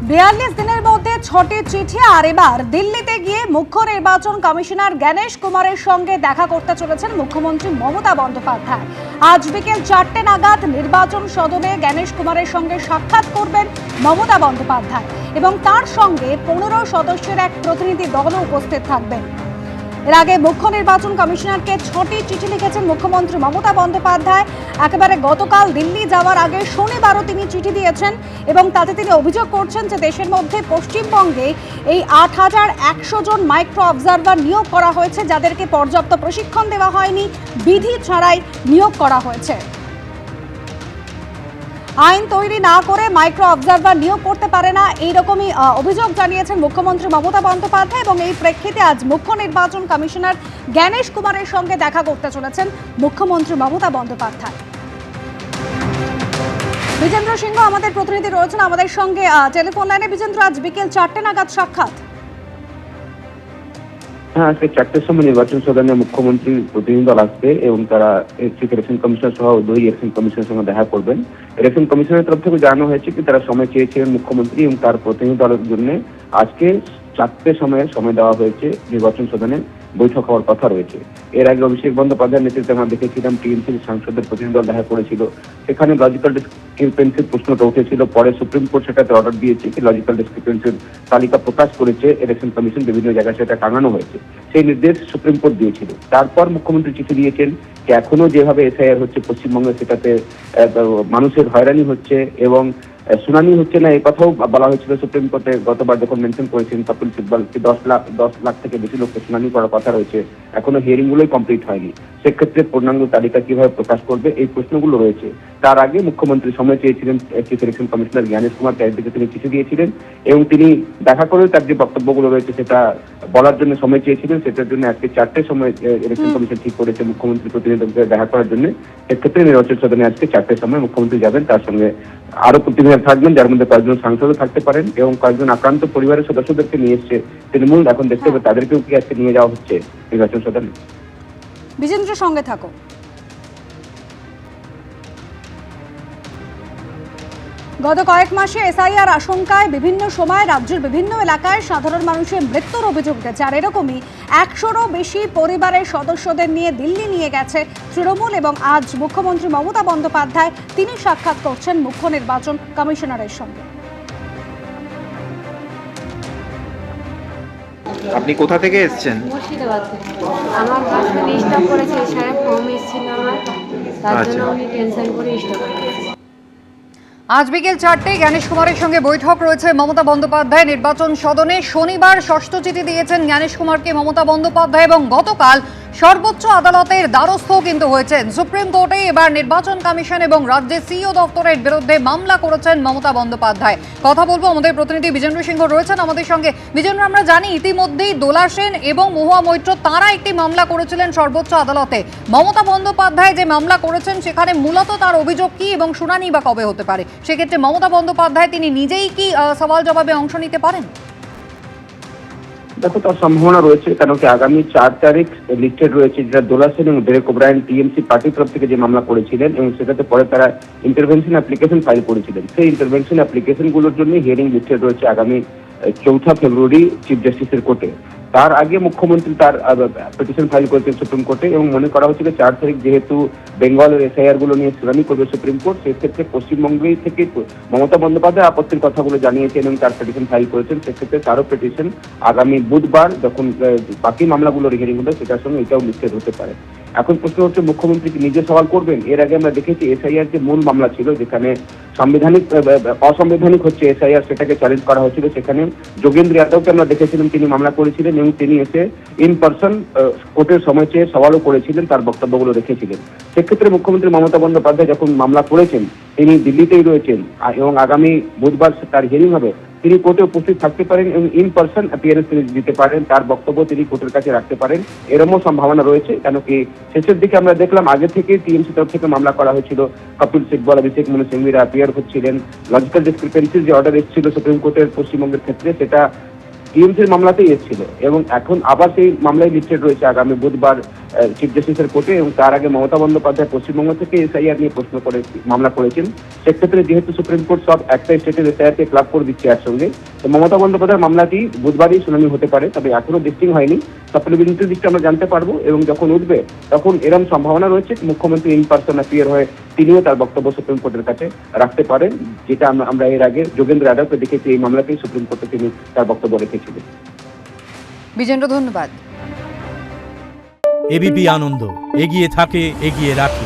42 দিনের মধ্যে 6টি চিঠি আর এবার দিল্লিতে গিয়ে মুখ্য নির্বাচন কমিশনার জ্ঞানেশ কুমারের সঙ্গে দেখা করতে চলেছেন মুখ্যমন্ত্রী মমতা বন্দ্যোপাধ্যায়। আজ বিকেল 4টে নাগাদ নির্বাচন সদনে জ্ঞানেশ কুমারের সঙ্গে সাক্ষাৎ করবেন মমতা বন্দ্যোপাধ্যায় এবং তার সঙ্গে 15 সদস্যের এক প্রতিনিধি দলও উপস্থিত থাকবেন। এর আগে মুখ্য নির্বাচন কমিশনারকে 6টি চিঠি লিখেছেন মুখ্যমন্ত্রী মমতা বন্দ্যোপাধ্যায়। একেবারে গতকাল দিল্লি যাওয়ার আগে শনিবারও তিনি চিঠি দিয়েছেন এবং তাতে তিনি অভিযোগ করছেন যে দেশের মধ্যে পশ্চিমবঙ্গে এই 8100 জন মাইক্রো অবজারভার নিয়োগ করা হয়েছে, যাদেরকে পর্যাপ্ত প্রশিক্ষণ দেওয়া হয়নি, বিধি ছাড়াই নিয়োগ করা হয়েছে। আইন তৈরি না করে মাইক্রো অবজারভার নিয়োগ করতে পারে না, এইরকমই অভিযোগ জানিয়েছেন মুখ্যমন্ত্রী মমতা বন্দ্যোপাধ্যায় এবং এই প্রেক্ষিতে আজ মুখ্য নির্বাচন কমিশনার জ্ঞানেশ কুমারের সঙ্গে দেখা করতে চলেছেন মুখ্যমন্ত্রী মমতা বন্দ্যোপাধ্যায়। বিজেন্দ্র সিংহ আমাদের প্রতিনিধি রয়েছেন আমাদের সঙ্গে টেলিফোন লাইনে। বিজেন্দ্র, আজ বিকেল 4টে নাগাদ সাক্ষাৎ। হ্যাঁ, আজকে 4টের সময় নির্বাচন সদনে মুখ্যমন্ত্রীর প্রতিনিধি দল আসবে এবং তারা চিফ ইলেকশন কমিশনার সহ 2 ইলেকশন কমিশনের সঙ্গে দেখা করবেন। ইলেকশন কমিশনের তরফ থেকে জানানো হয়েছে কি তারা সময় চেয়েছিলেন মুখ্যমন্ত্রী এবং তার প্রতিনিধি দলের জন্য আজকে 4টে সময় দেওয়া হয়েছে। নির্বাচন সদনে বৈঠক হওয়ার কথা রয়েছে। এর আগে অভিষেক বন্দ্যোপাধ্যায়ের নেতৃত্বে আমরা দেখেছিলাম টিএমসির সাংসদের প্রতিনিধি দল দেখা করেছিল, সেখানে লজিক্যাল ডিসক্রিপেন্সির প্রশ্নটা উঠেছিল। পরে সুপ্রিম কোর্ট সেটাতে অর্ডার দিয়েছে কি লজিক্যাল ডিসক্রিপেন্সির তালিকা প্রকাশ করেছে ইলেকশন কমিশন, বিভিন্ন জায়গায় সেটা টাঙানো হয়েছে, সেই নির্দেশ সুপ্রিম কোর্ট দিয়েছিল। তারপর মুখ্যমন্ত্রী চিঠি দিয়েছেন যে এখনো যেভাবে এসআইআর হচ্ছে পশ্চিমবঙ্গে সেটাতে মানুষের হয়রানি হচ্ছে এবং শুনানি হচ্ছে না, এই কথাও বলা হয়েছিল সুপ্রিম কোর্টে। গতবার যখন মেনশন করেছিলেন কপিল সিব্বল 10 লাখ থেকে বেশি লোককে শুনানি করার কথা রয়েছে, এখনো হিয়ারিং গুলোই কমপ্লিট হয়নি, সেক্ষেত্রে পূর্ণাঙ্গ তালিকা কিভাবে প্রকাশ করবে, এই প্রশ্নগুলো রয়েছে। তার আগে মুখ্যমন্ত্রী সময় চেয়েছিলেন chief election commissioner Gyanesh Kumar, তাদেরকে তিনি চিঠি দিয়েছিলেন এবং তিনি দেখা করে তার যে বক্তব্যগুলো রয়েছে সেটা বলার জন্য সময় চেয়েছিলেন। সেটার জন্য আজকে 4টের সময় ইলেকশন কমিশন ঠিক করেছে মুখ্যমন্ত্রী প্রতিনিধিদের দেখা করার জন্য। সেক্ষেত্রে নির্বাচন সদনে আজকে 4টের সময় মুখ্যমন্ত্রী যাবেন, তার সঙ্গে আরো প্রতিনিধি থাকবেন, যার মধ্যে কয়েকজন সাংসদও থাকতে পারেন এবং কয়েকজন আক্রান্ত পরিবারের সদস্যদেরকে নিয়ে এসছে তৃণমূল। এখন দেখতে হবে তাদেরকেও কি আজকে নিয়ে যাওয়া হচ্ছে নির্বাচন সদনে। বিজেন্দ্র, সঙ্গে থাকো। গত কয়েক মাসে এসআইআর আশঙ্কায় বিভিন্ন সময় রাজ্যের বিভিন্ন এলাকায় সাধারণ মানুষের মৃত্যুর অভিযোগ উঠেছে, আর এরকমই 100রও বেশি পরিবারের সদস্যদের নিয়ে দিল্লি নিয়ে গেছে তৃণমূল এবং আজ মুখ্যমন্ত্রী মমতা বন্দ্যোপাধ্যায় তিনি সাক্ষাৎ করছেন মুখ্য নির্বাচন কমিশনারের সঙ্গে। আপনি কোথা থেকে এসেছেন? মুর্শিদাবাদ থেকে। আমার হাজবেন্ড স্টপ করেছে, সাহেব ফর্ম এসেছিল আমার, তার জন্য উনি টেনশন করে স্টপ করেছে। আজ বিকেল 4টে জ্ঞানেশ কুমারের সঙ্গে বৈঠক রয়েছে মমতা বন্দ্যোপাধ্যায় নির্বাচন সদনে। শনিবার ষষ্ঠ চিঠি দিয়েছেন জ্ঞানেশ কুমারকে মমতা বন্দ্যোপাধ্যায় এবং গতকাল সর্বোচ্চ আদালতের দ্বারস্থ কিন্তু হয়েছেন। সুপ্রিম কোর্টে এবার নির্বাচন কমিশন এবং রাজ্যের সিইও দপ্তরের বিরুদ্ধে মামলা করেছেন মমতা বন্দ্যোপাধ্যায়। কথা বলবো, আমাদের প্রতিনিধি বিজেন্দ্র সিংহ রয়েছেন আমাদের সঙ্গে। বিজেন্দ্র, আমরা জানি ইতিমধ্যেই দোলা সেন এবং মহুয়া মৈত্র তারা একটি মামলা করেছিলেন সর্বোচ্চ আদালতে। মমতা বন্দ্যোপাধ্যায় যে মামলা করেছেন সেখানে মূলত তার অভিযোগ কি এবং শুনানি বা কবে হতে পারে? সেক্ষেত্রে মমতা বন্দ্যোপাধ্যায় তিনি নিজেই কি সওয়াল জবাবে অংশ নিতে পারেন? দেখো, তার সম্ভাবনা রয়েছে, কারণ কি আগামী 4 তারিখ লিস্টেড রয়েছে, যেটা দোলা সেন এবং ডেরেক ওব্রায়েন টিএমসি পার্টির তরফ থেকে যে মামলা করেছিলেন এবং সেটাতে পরে তারা ইন্টারভেনশন অ্যাপ্লিকেশন ফাইল করেছিলেন। সেই ইন্টারভেনশন অ্যাপ্লিকেশন গুলোর জন্য হিয়ারিং লিস্টেড রয়েছে আগামী 4 ফেব্রুয়ারি চিফ জাস্টিসের কোর্টে। তার আগে মুখ্যমন্ত্রী তার পিটিশন ফাইল করেছেন সুপ্রিম কোর্টে এবং মনে করা হচ্ছিল 4 তারিখ যেহেতু বেঙ্গলের এসআইআর গুলো নিয়ে শুনানি করবে সুপ্রিম কোর্ট, সেক্ষেত্রে পশ্চিমবঙ্গেই থেকে মমতা বন্দ্যোপাধ্যায় আপত্তির কথাগুলো জানিয়েছেন এবং তার পিটিশন ফাইল করেছেন। সেক্ষেত্রে তারও পিটিশন আগামী বুধবার যখন বাকি মামলাগুলোর হিয়ারিং হবে সেটার সঙ্গে এটাও লিস্টেড হতে পারে। এখন প্রশ্ন হচ্ছে মুখ্যমন্ত্রী কি নিজে সওয়াল করবেন? এর আগে আমরা দেখেছি এসআইআর যে মূল মামলা ছিল, যেখানে অসাংবিধানিক হচ্ছে এসআইআর, সেটাকে চ্যালেঞ্জ করা হয়েছিল। সেখানে যোগেন্দ্র যাদবকে আমরা দেখেছিলাম তিনি মামলা করেছিলেন এবং তিনি এসে ইন পার্সন কোর্টের সময় চেয়ে সওয়ালও করেছিলেন, তার বক্তব্যগুলো রেখেছিলেন। সেক্ষেত্রে মুখ্যমন্ত্রী মমতা বন্দ্যোপাধ্যায় যখন মামলা করেছেন তিনি দিল্লিতেই রয়েছেন এবং আগামী বুধবার তার হিয়ারিং হবে, তিনি কোর্টে উপস্থিত থাকতে পারেন এবং ইন পার্সন অ্যাপিয়ারেন্স তিনি দিতে পারেন, তার বক্তব্য তিনি কোর্টের কাছে রাখতে পারেন, এরকমও সম্ভাবনা রয়েছে। কেন কি শেষের দিকে আমরা দেখলাম আগে থেকে টিএমসি তরফ থেকে মামলা করা হয়েছিল, কপিল সিব্বল, অভিষেক মনু সিংভিরা অ্যাপিয়ার হচ্ছিলেন। লজিক্যাল ডিসক্রিপেন্সির যে অর্ডার এসেছিল সুপ্রিম কোর্টের পশ্চিমবঙ্গের ক্ষেত্রে সেটা টিএমসির মামলাতেই এসেছিল এবং এখন আবার সেই মামলায় লিস্টেড রয়েছে আগামী বুধবার চিফ জাস্টিসের কোর্টে। এবং তার আগে মমতা বন্দ্যোপাধ্যায় পশ্চিমবঙ্গ থেকে এসআইআর নিয়ে মামলা করেছেন। সেক্ষেত্রে যেহেতু সুপ্রিম কোর্ট সব একটা স্টেটের এসআইআরকে ক্লাব করে দিচ্ছে একসঙ্গে, তো মমতা বন্দ্যোপাধ্যায়ের মামলাটি বুধবারই শুনানি হতে পারে, তবে এখনো লিস্টিং হয়নি। সাপ্লিমেন্টারি লিস্টে আমরা জানতে পারবো এবং যখন উঠবে তখন এরকম সম্ভাবনা রয়েছে মুখ্যমন্ত্রী ইন পার্সন অ্যাপিয়ার হয়ে তিনিও তার বক্তব্য সুপ্রিম কোর্টের কাছে রাখতে পারেন, যেটা আমরা এর আগে যোগেন্দ্র যাদবকে দেখেছি এই মামলাতেই সুপ্রিম কোর্টে তিনি তার বক্তব্য রেখেছিলেন। বিজেন্দ্র, ধন্যবাদ। এবিপি আনন্দ, এগিয়ে থাকে, এগিয়ে রাখে।